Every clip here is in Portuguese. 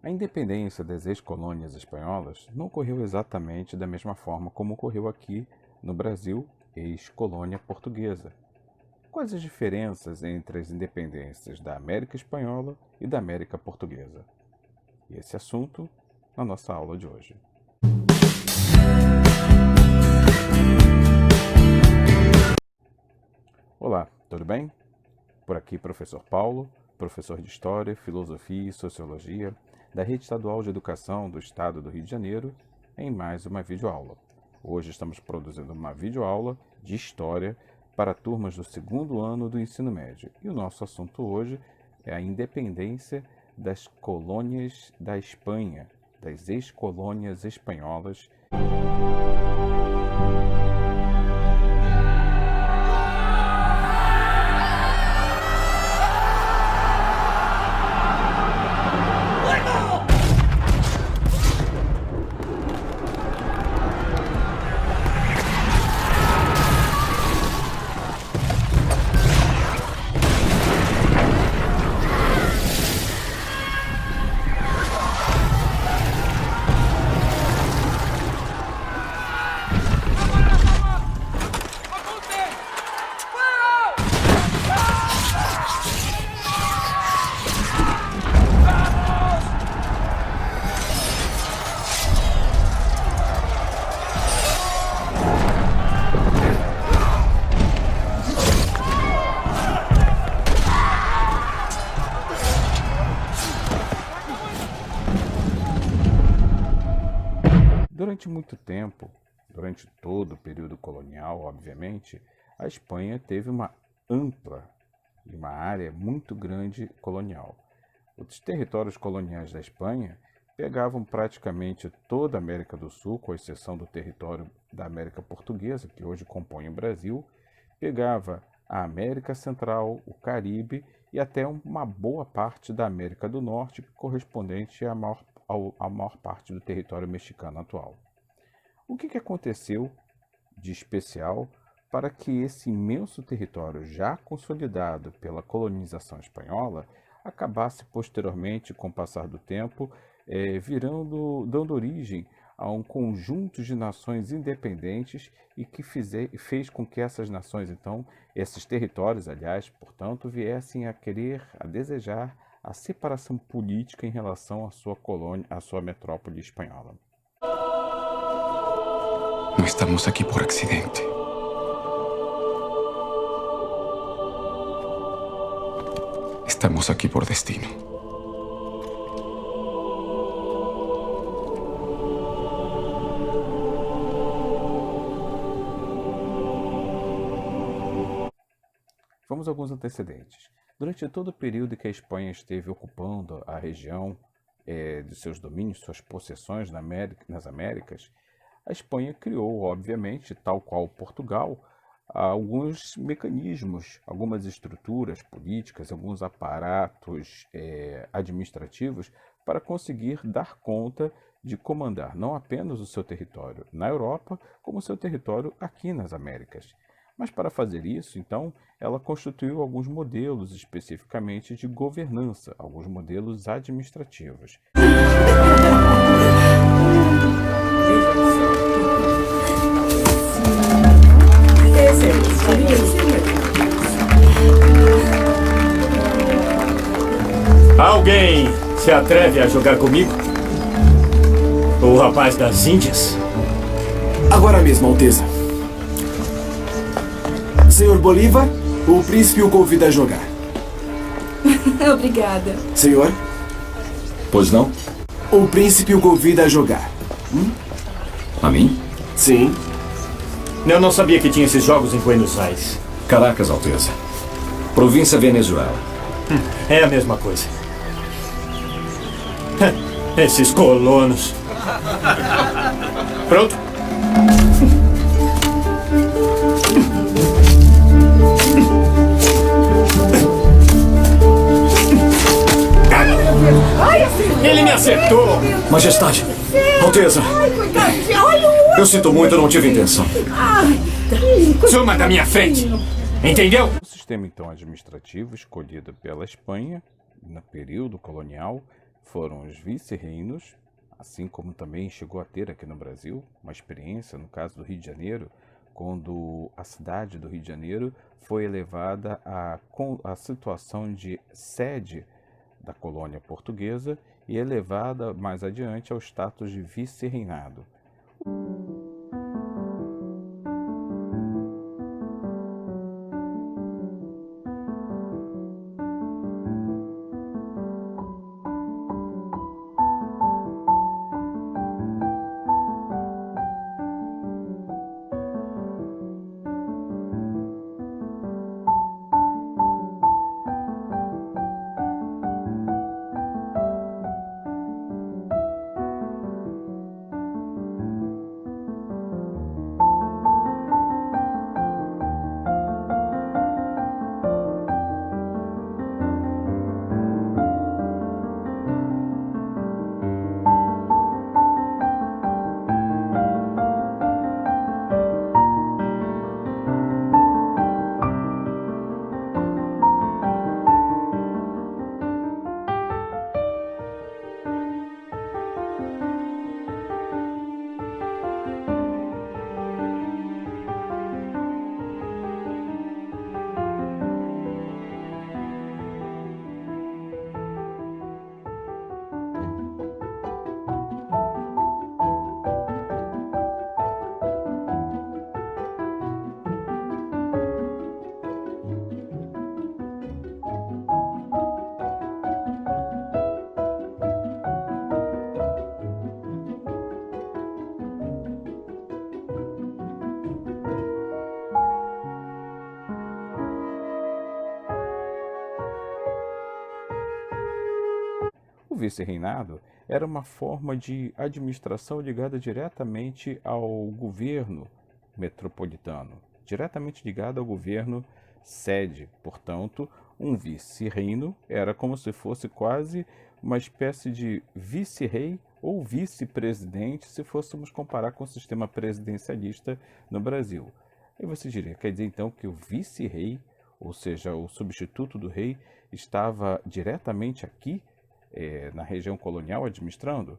A independência das ex-colônias espanholas não ocorreu exatamente da mesma forma como ocorreu aqui no Brasil, ex-colônia portuguesa. Quais as diferenças entre as independências da América Espanhola e da América Portuguesa? Esse assunto na nossa aula de hoje. Olá, tudo bem? Por aqui, professor Paulo, professor de História, Filosofia e Sociologia da Rede Estadual de Educação do Estado do Rio de Janeiro, em mais uma videoaula. Hoje estamos produzindo uma videoaula de História para turmas do segundo ano do ensino médio. E o nosso assunto hoje é a independência das colônias da Espanha, das ex-colônias espanholas. Durante muito tempo, durante todo o período colonial, obviamente, a Espanha teve uma ampla e uma área muito grande colonial. Os territórios coloniais da Espanha pegavam praticamente toda a América do Sul, com exceção do território da América Portuguesa, que hoje compõe o Brasil, pegava a América Central, o Caribe e até uma boa parte da América do Norte, correspondente à maior parte do território mexicano atual. O que aconteceu de especial para que esse imenso território já consolidado pela colonização espanhola acabasse posteriormente, com o passar do tempo, dando origem a um conjunto de nações independentes e que fez com que essas nações, então, esses territórios, aliás, portanto, viessem a desejar a separação política em relação à sua colônia, à sua metrópole espanhola. No estamos aquí por accidente. Estamos aquí por destino. Vamos a alguns antecedentes. Durante todo o período que a Espanha esteve ocupando a região de seus domínios, suas possessões nas Américas, a Espanha criou, obviamente, tal qual Portugal, alguns mecanismos, algumas estruturas políticas, alguns aparatos administrativos para conseguir dar conta de comandar não apenas o seu território na Europa, como o seu território aqui nas Américas. Mas para fazer isso, então, ela constituiu alguns modelos especificamente de governança, alguns modelos administrativos. Alguém se atreve a jogar comigo? O rapaz das Índias? Agora mesmo, Alteza. Senhor Bolívar, o príncipe o convida a jogar. Obrigada. Senhor? Pois não? O príncipe o convida a jogar. A mim? Sim. Eu não sabia que tinha esses jogos em Buenos Aires. Caracas, Alteza. Província Venezuela. É a mesma coisa. Esses colonos. Pronto? Ele me acertou! Majestade! Alteza! Eu sinto muito, eu não tive intenção. Suma da minha frente! Entendeu? O sistema, então, administrativo escolhido pela Espanha no período colonial foram os vice-reinos, assim como também chegou a ter aqui no Brasil uma experiência, no caso do Rio de Janeiro, quando a cidade do Rio de Janeiro foi elevada à situação de sede da colônia portuguesa e elevada mais adiante ao status de vice-reinado. O vice-reinado era uma forma de administração ligada diretamente ao governo metropolitano, diretamente ligada ao governo sede. Portanto, um vice-reino era como se fosse quase uma espécie de vice-rei ou vice-presidente, se fôssemos comparar com o sistema presidencialista no Brasil. Aí você diria, quer dizer então que o vice-rei, ou seja, o substituto do rei, estava diretamente aqui na região colonial administrando?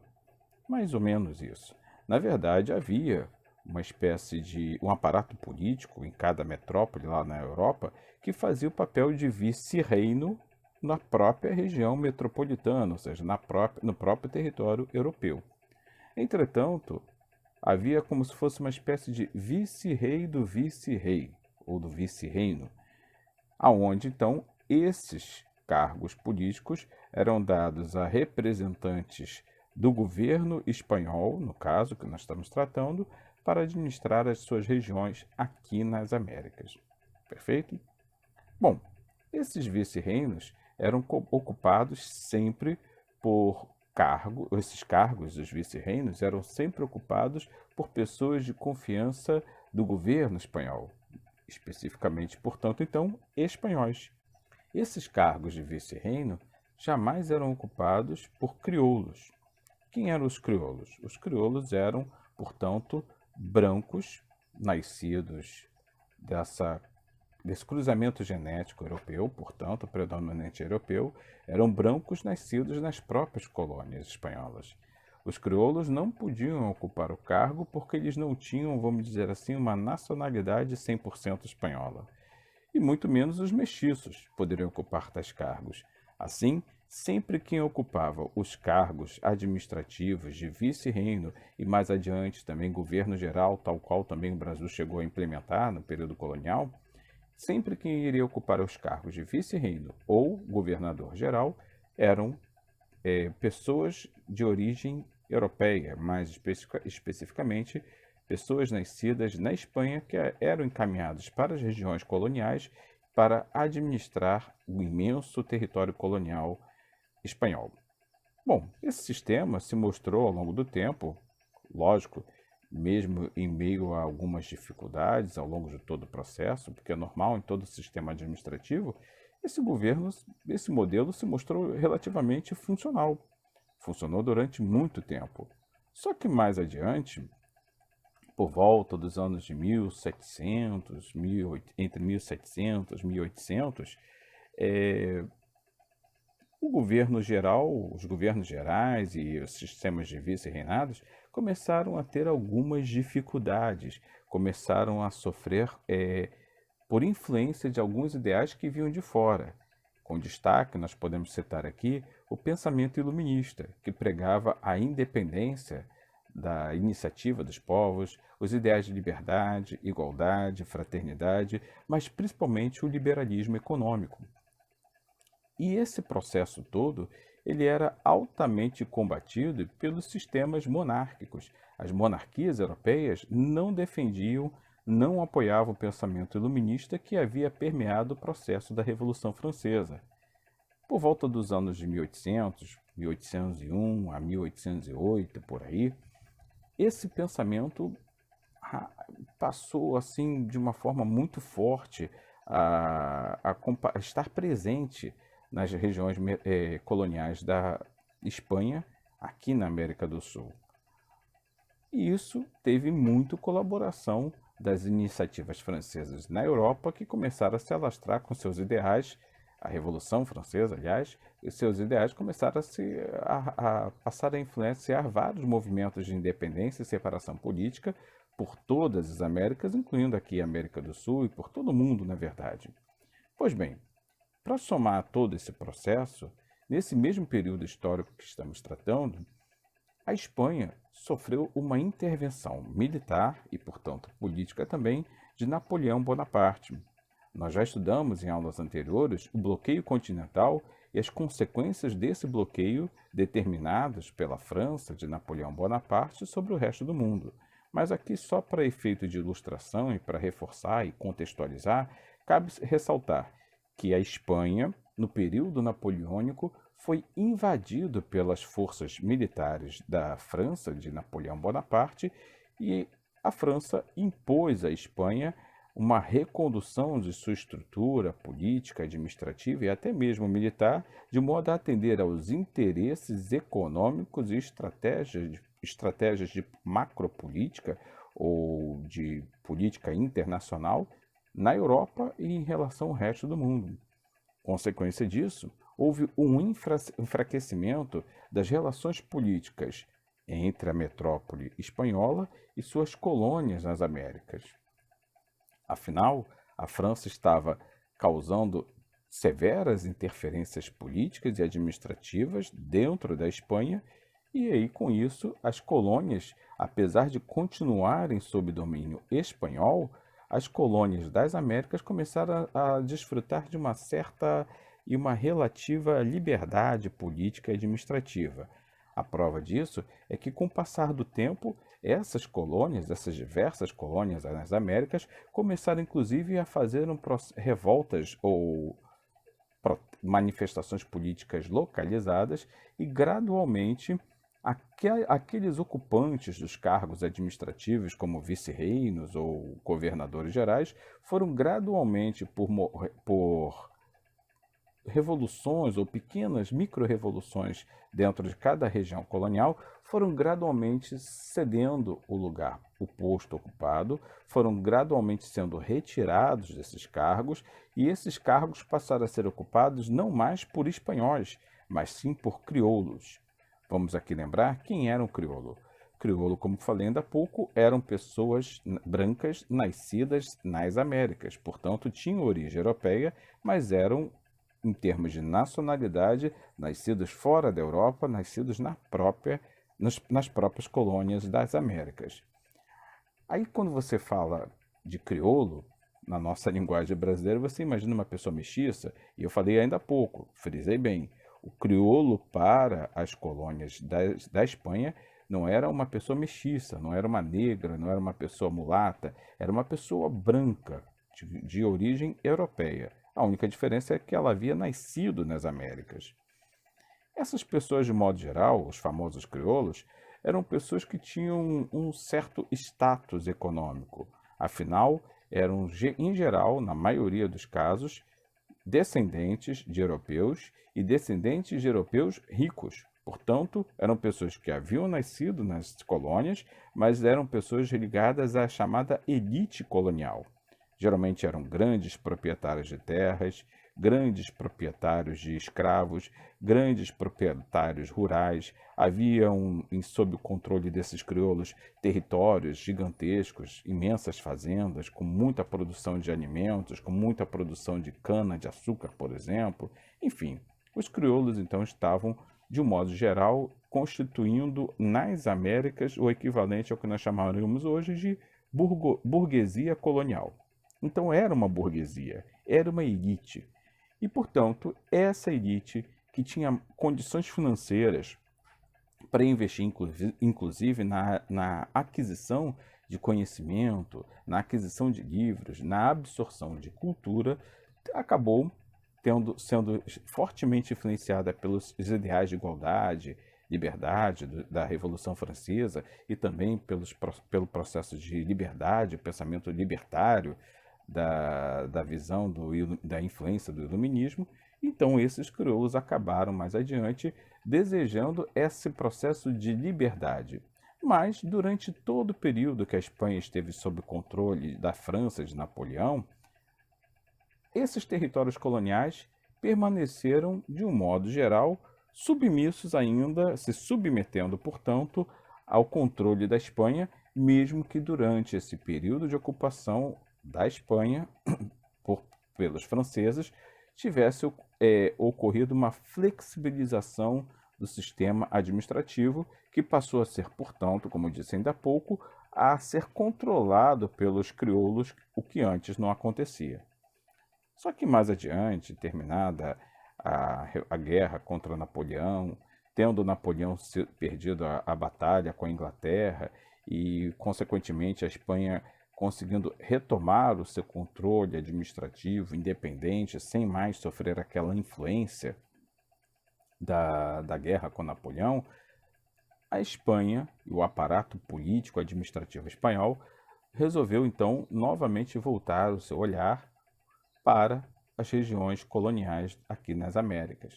Mais ou menos isso. Na verdade, havia uma espécie de um aparato político em cada metrópole lá na Europa que fazia o papel de vice-reino na própria região metropolitana, ou seja, no próprio território europeu. Entretanto, havia como se fosse uma espécie de vice-rei do vice-rei, ou do vice-reino, aonde então esses cargos políticos eram dados a representantes do governo espanhol, no caso que nós estamos tratando, para administrar as suas regiões aqui nas Américas. Perfeito? Bom, esses vice-reinos eram ocupados sempre por esses cargos dos vice-reinos eram sempre ocupados por pessoas de confiança do governo espanhol, especificamente, portanto, então, espanhóis. Esses cargos de vice-reino jamais eram ocupados por crioulos. Quem eram os crioulos? Os crioulos eram, portanto, brancos nascidos desse cruzamento genético europeu, portanto, predominante europeu, eram brancos nascidos nas próprias colônias espanholas. Os crioulos não podiam ocupar o cargo porque eles não tinham, vamos dizer assim, uma nacionalidade 100% espanhola. E muito menos os mestiços poderiam ocupar tais cargos. Assim, sempre quem ocupava os cargos administrativos de vice-reino e mais adiante também governo geral, tal qual também o Brasil chegou a implementar no período colonial, sempre quem iria ocupar os cargos de vice-reino ou governador geral eram pessoas de origem europeia, mais especificamente pessoas nascidas na Espanha que eram encaminhadas para as regiões coloniais para administrar o imenso território colonial espanhol. Bom, esse sistema se mostrou ao longo do tempo, lógico, mesmo em meio a algumas dificuldades ao longo de todo o processo, porque é normal em todo o sistema administrativo, esse modelo se mostrou relativamente funcional. Funcionou durante muito tempo. Só que mais adiante, por volta dos anos de 1700, entre 1700 e 1800, O governo geral, os governos gerais e os sistemas de vice-reinados começaram a ter algumas dificuldades, começaram a sofrer por influência de alguns ideais que vinham de fora. Com destaque, nós podemos citar aqui o pensamento iluminista, que pregava a independência da iniciativa dos povos, os ideais de liberdade, igualdade, fraternidade, mas principalmente o liberalismo econômico. E esse processo todo, ele era altamente combatido pelos sistemas monárquicos. As monarquias europeias não defendiam, não apoiavam o pensamento iluminista que havia permeado o processo da Revolução Francesa. Por volta dos anos de 1800, 1801 a 1808, por aí, esse pensamento passou assim de uma forma muito forte a estar presente nas regiões coloniais da Espanha, aqui na América do Sul. E isso teve muito colaboração das iniciativas francesas na Europa, que começaram a se alastrar com seus ideais. A Revolução Francesa, aliás, e seus ideais começaram a passar a influenciar vários movimentos de independência e separação política por todas as Américas, incluindo aqui a América do Sul e por todo o mundo, na verdade. Pois bem, para somar todo esse processo, nesse mesmo período histórico que estamos tratando, a Espanha sofreu uma intervenção militar e, portanto, política também de Napoleão Bonaparte. Nós já estudamos em aulas anteriores o bloqueio continental e as consequências desse bloqueio determinadas pela França de Napoleão Bonaparte sobre o resto do mundo. Mas aqui, só para efeito de ilustração e para reforçar e contextualizar, cabe ressaltar que a Espanha, no período napoleônico, foi invadido pelas forças militares da França de Napoleão Bonaparte e a França impôs à Espanha uma recondução de sua estrutura política, administrativa e até mesmo militar, de modo a atender aos interesses econômicos e estratégias de macropolítica ou de política internacional na Europa e em relação ao resto do mundo. Consequência disso, houve um enfraquecimento das relações políticas entre a metrópole espanhola e suas colônias nas Américas. Afinal, a França estava causando severas interferências políticas e administrativas dentro da Espanha, e aí, com isso, as colônias, apesar de continuarem sob domínio espanhol, as colônias das Américas começaram a desfrutar de uma certa e uma relativa liberdade política e administrativa. A prova disso é que, com o passar do tempo, essas colônias, essas diversas colônias nas Américas, começaram inclusive a fazer revoltas ou manifestações políticas localizadas e, gradualmente, aqueles ocupantes dos cargos administrativos, como vice-reinos ou governadores gerais, foram gradualmente, por revoluções ou pequenas micro-revoluções dentro de cada região colonial, foram gradualmente cedendo o lugar, o posto ocupado, foram gradualmente sendo retirados desses cargos, e esses cargos passaram a ser ocupados não mais por espanhóis, mas sim por crioulos. Vamos aqui lembrar quem era um crioulo. Crioulo, como falei ainda há pouco, eram pessoas brancas nascidas nas Américas, portanto tinham origem europeia, mas eram, em termos de nacionalidade, nascidos fora da Europa, nascidos nas próprias colônias das Américas. Aí, quando você fala de crioulo, na nossa linguagem brasileira, você imagina uma pessoa mestiça, e eu falei ainda há pouco, frisei bem, o crioulo para as colônias da Espanha não era uma pessoa mestiça, não era uma negra, não era uma pessoa mulata, era uma pessoa branca, de origem europeia. A única diferença é que ela havia nascido nas Américas. Essas pessoas, de modo geral, os famosos crioulos, eram pessoas que tinham um certo status econômico. Afinal, eram, em geral, na maioria dos casos, descendentes de europeus e descendentes de europeus ricos. Portanto, eram pessoas que haviam nascido nas colônias, mas eram pessoas ligadas à chamada elite colonial. Geralmente eram grandes proprietários de terras, grandes proprietários de escravos, grandes proprietários rurais. Havia, sob o controle desses crioulos, territórios gigantescos, imensas fazendas, com muita produção de alimentos, com muita produção de cana-de-açúcar, por exemplo. Enfim, os crioulos, então, estavam, de um modo geral, constituindo nas Américas o equivalente ao que nós chamaríamos hoje de burguesia colonial. Então era uma burguesia, era uma elite. E, portanto, essa elite que tinha condições financeiras para investir, inclusive, na aquisição de conhecimento, na aquisição de livros, na absorção de cultura, acabou sendo fortemente influenciada pelos ideais de igualdade, liberdade da Revolução Francesa e também pelo processo de liberdade, pensamento libertário da visão da influência do iluminismo. Então esses crioulos acabaram mais adiante desejando esse processo de liberdade. Mas durante todo o período que a Espanha esteve sob controle da França de Napoleão, esses territórios coloniais permaneceram, de um modo geral, submissos ainda, se submetendo, portanto, ao controle da Espanha, mesmo que durante esse período de ocupação da Espanha pelos franceses tivesse ocorrido uma flexibilização do sistema administrativo, que passou a ser, portanto, como disse ainda há pouco, a ser controlado pelos crioulos, o que antes não acontecia. Só que mais adiante, terminada a guerra contra Napoleão, tendo Napoleão perdido a batalha com a Inglaterra e, consequentemente, a Espanha conseguindo retomar o seu controle administrativo independente, sem mais sofrer aquela influência da guerra com Napoleão, a Espanha e o aparato político administrativo espanhol resolveu, então, novamente voltar o seu olhar para as regiões coloniais aqui nas Américas.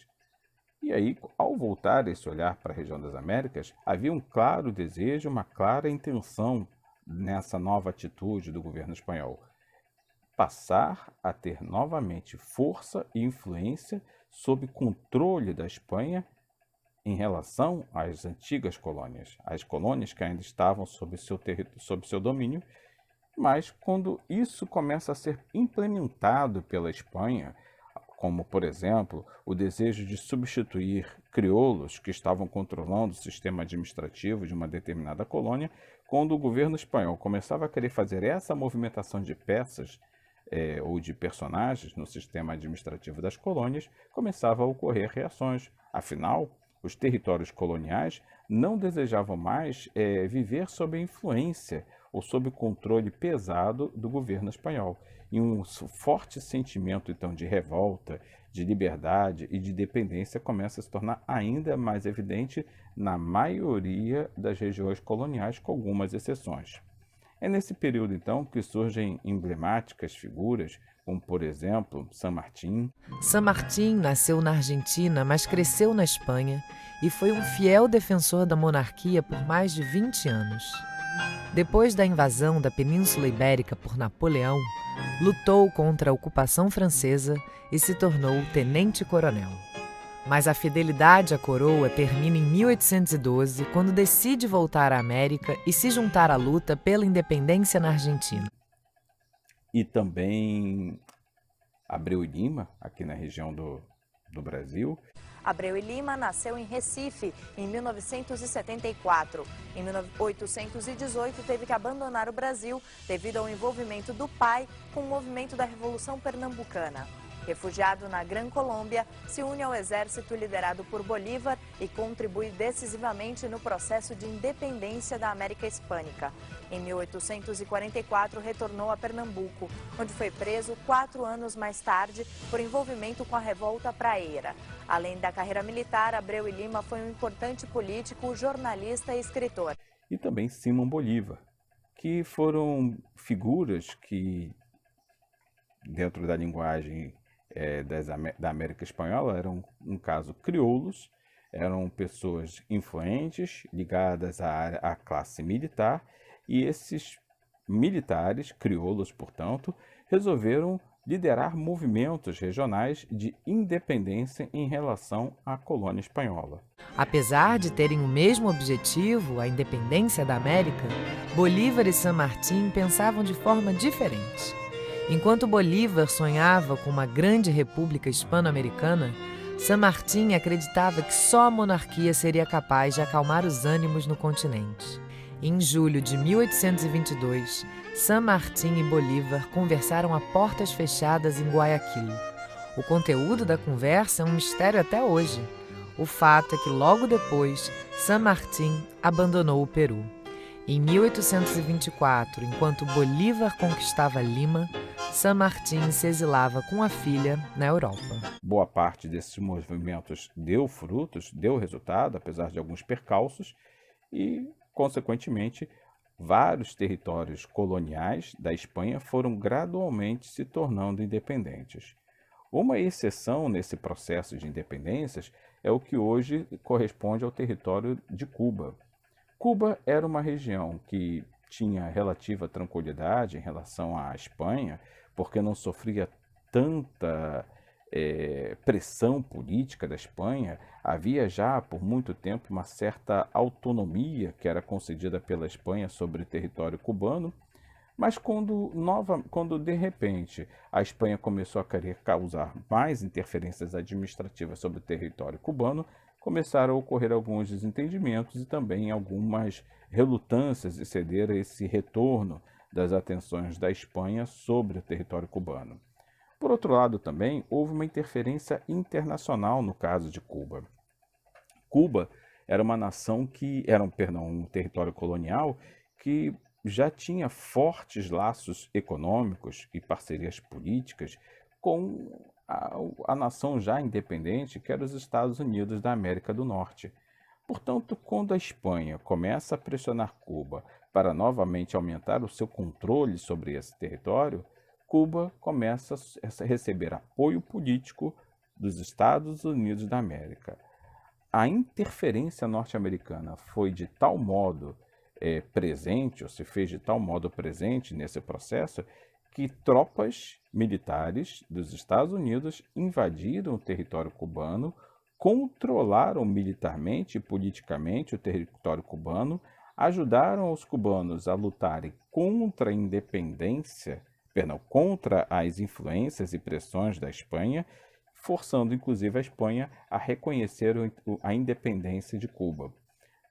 E aí, ao voltar esse olhar para a região das Américas, havia um claro desejo, uma clara intenção nessa nova atitude do governo espanhol, passar a ter novamente força e influência sob controle da Espanha em relação às antigas colônias, as colônias que ainda estavam sob seu domínio. Mas quando isso começa a ser implementado pela Espanha, como, por exemplo, o desejo de substituir crioulos que estavam controlando o sistema administrativo de uma determinada colônia, quando o governo espanhol começava a querer fazer essa movimentação de peças ou de personagens no sistema administrativo das colônias, começava a ocorrer reações. Afinal, os territórios coloniais não desejavam mais viver sob a influência ou sob o controle pesado do governo espanhol. E um forte sentimento, então, de revolta, de liberdade e de dependência começa a se tornar ainda mais evidente na maioria das regiões coloniais, com algumas exceções. É nesse período, então, que surgem emblemáticas figuras, como, por exemplo, San Martín. San Martín nasceu na Argentina, mas cresceu na Espanha e foi um fiel defensor da monarquia por mais de 20 anos. Depois da invasão da Península Ibérica por Napoleão, lutou contra a ocupação francesa e se tornou tenente-coronel. Mas a fidelidade à coroa termina em 1812, quando decide voltar à América e se juntar à luta pela independência na Argentina. E também Abreu e Lima, aqui na região do Brasil. Abreu e Lima nasceu em Recife em 1974. Em 1818, teve que abandonar o Brasil devido ao envolvimento do pai com o movimento da Revolução Pernambucana. Refugiado na Gran Colômbia, se une ao exército liderado por Bolívar e contribui decisivamente no processo de independência da América Hispânica. Em 1844, retornou a Pernambuco, onde foi preso 4 anos mais tarde por envolvimento com a revolta praeira. Além da carreira militar, Abreu e Lima foi um importante político, jornalista e escritor. E também Simão Bolívar, que foram figuras que, dentro da linguagem da América Espanhola, eram, no caso, crioulos, eram pessoas influentes, ligadas à classe militar, e esses militares, crioulos, portanto, resolveram liderar movimentos regionais de independência em relação à colônia espanhola. Apesar de terem o mesmo objetivo, a independência da América, Bolívar e San Martín pensavam de forma diferente. Enquanto Bolívar sonhava com uma grande república hispano-americana, San Martín acreditava que só a monarquia seria capaz de acalmar os ânimos no continente. Em julho de 1822, San Martín e Bolívar conversaram a portas fechadas em Guayaquil. O conteúdo da conversa é um mistério até hoje. O fato é que logo depois, San Martín abandonou o Peru. Em 1824, enquanto Bolívar conquistava Lima, San Martín se exilava com a filha na Europa. Boa parte desses movimentos deu frutos, deu resultado, apesar de alguns percalços, e, consequentemente, vários territórios coloniais da Espanha foram gradualmente se tornando independentes. Uma exceção nesse processo de independências é o que hoje corresponde ao território de Cuba. Cuba era uma região que tinha relativa tranquilidade em relação à Espanha, porque não sofria tanta pressão política da Espanha. Havia já por muito tempo uma certa autonomia que era concedida pela Espanha sobre o território cubano, mas quando de repente a Espanha começou a querer causar mais interferências administrativas sobre o território cubano, começaram a ocorrer alguns desentendimentos e também algumas relutâncias de ceder a esse retorno das atenções da Espanha sobre o território cubano. Por outro lado, também houve uma interferência internacional no caso de Cuba. Cuba era uma nação um território colonial que já tinha fortes laços econômicos e parcerias políticas com a nação já independente, que era os Estados Unidos da América do Norte. Portanto, quando a Espanha começa a pressionar Cuba para novamente aumentar o seu controle sobre esse território, Cuba começa a receber apoio político dos Estados Unidos da América. A interferência norte-americana foi de tal modo presente, ou se fez de tal modo presente nesse processo, que tropas militares dos Estados Unidos invadiram o território cubano, controlaram militarmente e politicamente o território cubano, ajudaram os cubanos a lutarem contra a contra as influências e pressões da Espanha, forçando inclusive a Espanha a reconhecer a independência de Cuba.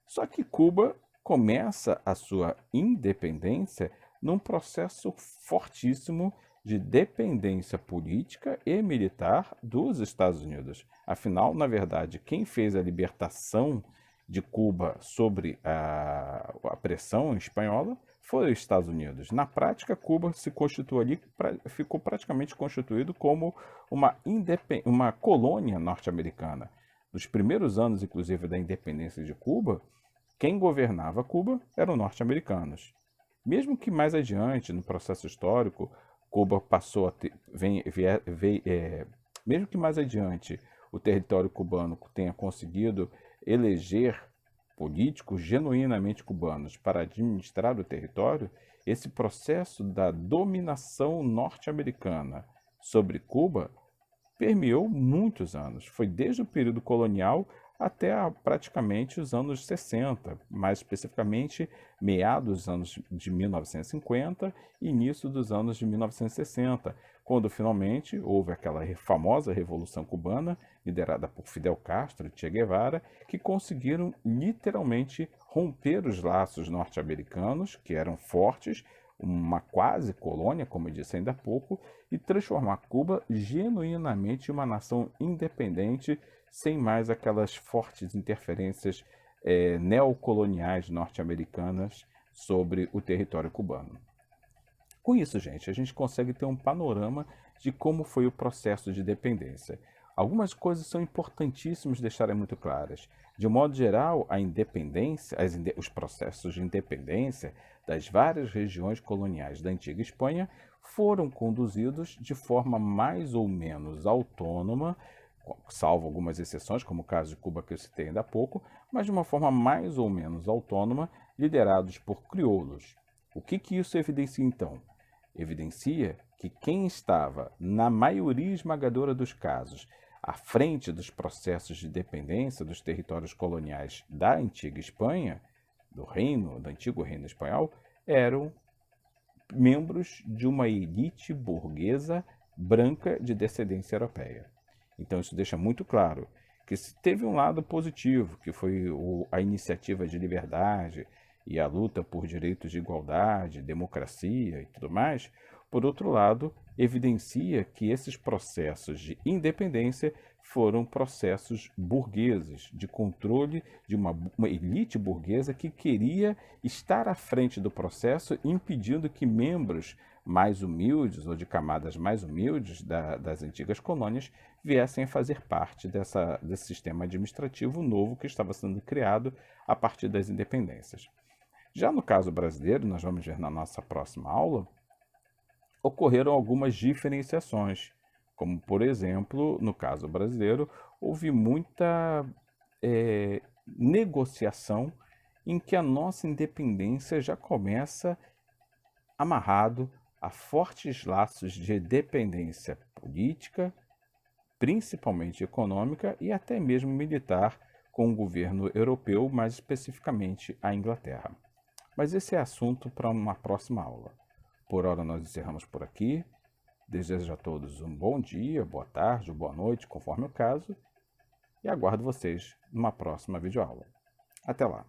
Só que Cuba começa a sua independência num processo fortíssimo de dependência política e militar dos Estados Unidos. Afinal, na verdade, quem fez a libertação de Cuba sobre a pressão espanhola foi os Estados Unidos. Na prática, Cuba ficou praticamente constituído como uma colônia norte-americana. Nos primeiros anos, inclusive, da independência de Cuba, quem governava Cuba eram norte-americanos. Mesmo que mais adiante, no processo histórico, Cuba passou a ter, mesmo que mais adiante o território cubano tenha conseguido eleger políticos genuinamente cubanos para administrar o território, esse processo da dominação norte-americana sobre Cuba permeou muitos anos. Foi desde o período colonial até praticamente os anos 60, mais especificamente meados dos anos de 1950 e início dos anos de 1960, quando finalmente houve aquela famosa Revolução Cubana, liderada por Fidel Castro e Che Guevara, que conseguiram literalmente romper os laços norte-americanos, que eram fortes, uma quase colônia, como eu disse ainda há pouco, e transformar Cuba genuinamente em uma nação independente, sem mais aquelas fortes interferências neocoloniais norte-americanas sobre o território cubano. Com isso, gente, a gente consegue ter um panorama de como foi o processo de independência. Algumas coisas são importantíssimas deixarem muito claras. De um modo geral, a independência, os processos de independência das várias regiões coloniais da antiga Espanha foram conduzidos de forma mais ou menos autônoma, salvo algumas exceções, como o caso de Cuba que eu citei ainda há pouco, mas de uma forma mais ou menos autônoma, liderados por crioulos. O que isso evidencia, então? evidencia que quem estava, na maioria esmagadora dos casos, à frente dos processos de dependência dos territórios coloniais da antiga Espanha, do antigo reino espanhol, eram membros de uma elite burguesa branca de descendência europeia. Então isso deixa muito claro que se teve um lado positivo, que foi a iniciativa de liberdade e a luta por direitos de igualdade, democracia e tudo mais, por outro lado, evidencia que esses processos de independência foram processos burgueses, de controle de uma elite burguesa que queria estar à frente do processo, impedindo que membros mais humildes ou de camadas mais humildes das antigas colônias viessem a fazer parte desse sistema administrativo novo que estava sendo criado a partir das independências. Já no caso brasileiro, nós vamos ver na nossa próxima aula, ocorreram algumas diferenciações, como, por exemplo, no caso brasileiro, houve muita negociação em que a nossa independência já começa amarrado a fortes laços de dependência política, principalmente econômica e até mesmo militar, com o governo europeu, mais especificamente a Inglaterra. Mas esse é assunto para uma próxima aula. Por hora nós encerramos por aqui. Desejo a todos um bom dia, boa tarde, boa noite, conforme o caso, e aguardo vocês numa próxima videoaula. Até lá!